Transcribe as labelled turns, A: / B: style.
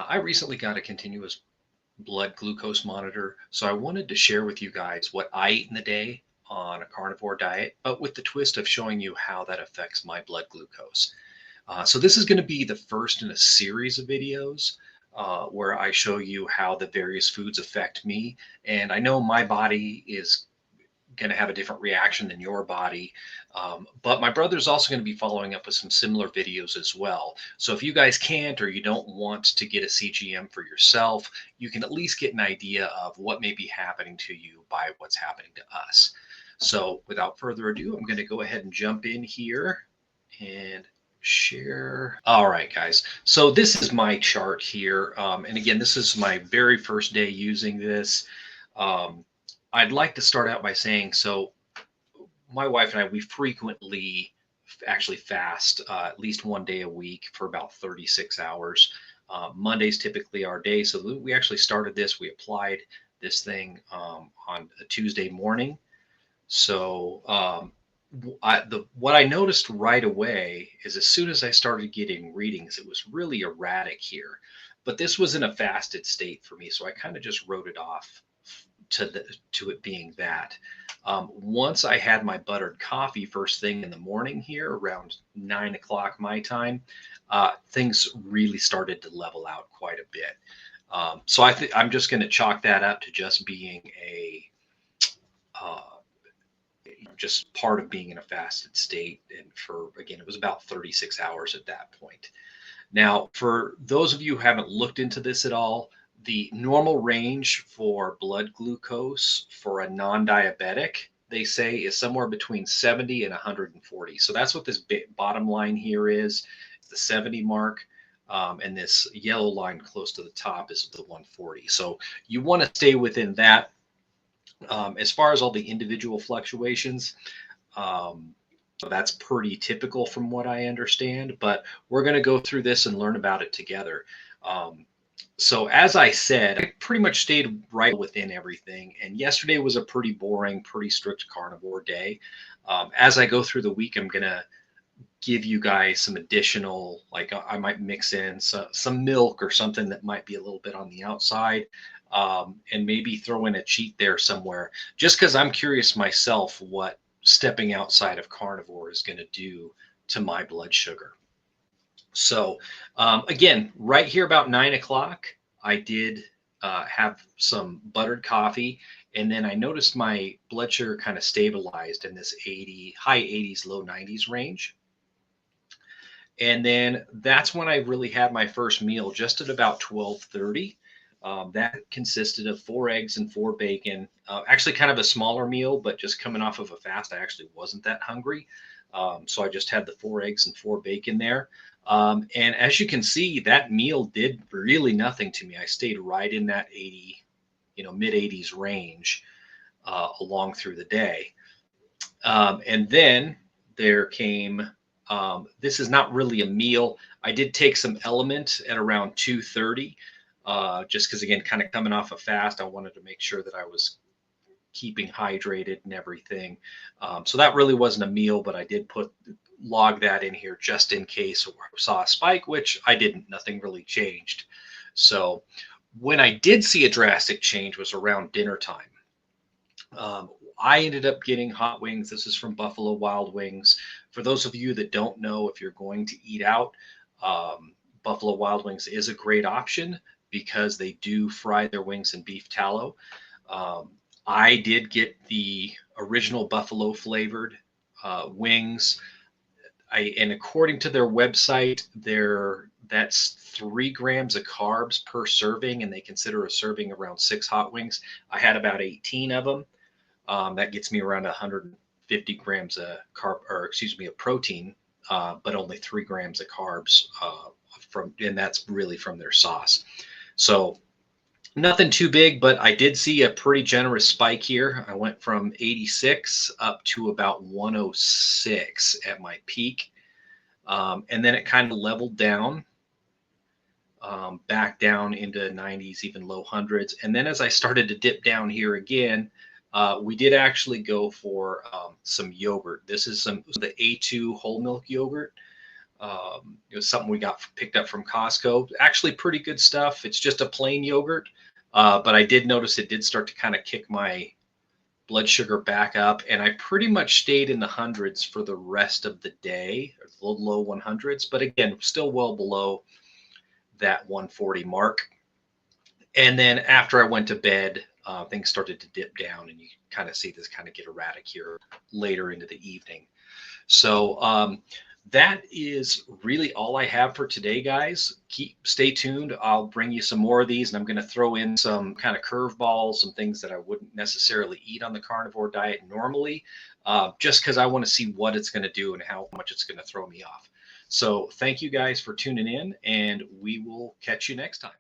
A: I recently got a continuous blood glucose monitor, so I wanted to share with you guys what I eat in the day on a carnivore diet, but with the twist of showing you how that affects my blood glucose. So this is going to be the first in a series of videos where I show you how the various foods affect me. And I know my body is going to have a different reaction than your body. But my brother's also going to be following up with some similar videos as well. So if you guys can't or you don't want to get a CGM for yourself, you can at least get an idea of what may be happening to you by what's happening to us. So without further ado, I'm going to go ahead and jump in here and share. All right, guys. So this is my chart here. And again, this is my very first day using this. Um, I'd like to start out by saying, so my wife and I, we frequently actually fast at least one day a week for about 36 hours. Monday's typically our day. So we actually started this, we applied this thing on a Tuesday morning. So what I noticed right away is as soon as I started getting readings, it was really erratic here. But this was in a fasted state for me, so I kind of just wrote it off to it being that. Once I had my buttered coffee first thing in the morning here around 9 o'clock my time, things really started to level out quite a bit. So I'm just going to chalk that up to just being uh, just part of being in a fasted state. And for, again, it was about 36 hours at that point. Now, for those of you who haven't looked into this at all, the normal range for blood glucose for a non-diabetic, they say, is somewhere between 70 and 140. So that's what this bottom line here is, the 70 mark. And this yellow line close to the top is the 140. So you want to stay within that. As far as all the individual fluctuations, so that's pretty typical from what I understand, but we're going to go through this and learn about it together. So as I said, I pretty much stayed right within everything. And yesterday was a pretty boring, pretty strict carnivore day. As I go through the week, I'm going to give you guys some additional, like I might mix in some milk or something that might be a little bit on the outside. And maybe throw in a cheat there somewhere, just because I'm curious myself what stepping outside of carnivore is going to do to my blood sugar. So again, right here about 9 o'clock, I did have some buttered coffee, and then I noticed my blood sugar kind of stabilized in this high 80s, low 90s range. And then that's when I really had my first meal, just at about 12:30. That consisted of 4 eggs and 4 bacon. Actually, kind of a smaller meal, but just coming off of a fast, I actually wasn't that hungry. So I just had the 4 eggs and 4 bacon there. And as you can see, that meal did really nothing to me. I stayed right in that 80, mid 80s range along through the day. And then there came, this is not really a meal. I did take some Element at around 2:30. Just because, again, kind of coming off a fast, I wanted to make sure that I was keeping hydrated and everything. So that really wasn't a meal, but I did log that in here just in case I saw a spike, which I didn't. Nothing really changed. So when I did see a drastic change was around dinner time. I ended up getting hot wings. This is from Buffalo Wild Wings. For those of you that don't know, if you're going to eat out, Buffalo Wild Wings is a great option because they do fry their wings in beef tallow. I did get the original buffalo flavored wings. And according to their website, that's 3 grams of carbs per serving, and they consider a serving around 6 hot wings. I had about 18 of them. That gets me around 150 grams of of protein, but only 3 grams of carbs and that's really from their sauce. So nothing too big, but I did see a pretty generous spike here. I went from 86 up to about 106 at my peak. And then it kind of leveled down, back down into 90s, even low hundreds. And then as I started to dip down here again, we did actually go for some yogurt. This is the A2 whole milk yogurt. It was something we got picked up from Costco. Actually, pretty good stuff. It's just a plain yogurt, but I did notice it did start to kind of kick my blood sugar back up, and I pretty much stayed in the hundreds for the rest of the day, or the low 100s. But again, still well below that 140 mark. And then after I went to bed, things started to dip down, and you kind of see this kind of get erratic here later into the evening. So that is really all I have for today, guys. Stay tuned. I'll bring you some more of these, and I'm going to throw in some kind of curveballs, some things that I wouldn't necessarily eat on the carnivore diet normally, just because I want to see what it's going to do and how much it's going to throw me off. So thank you guys for tuning in, and we will catch you next time.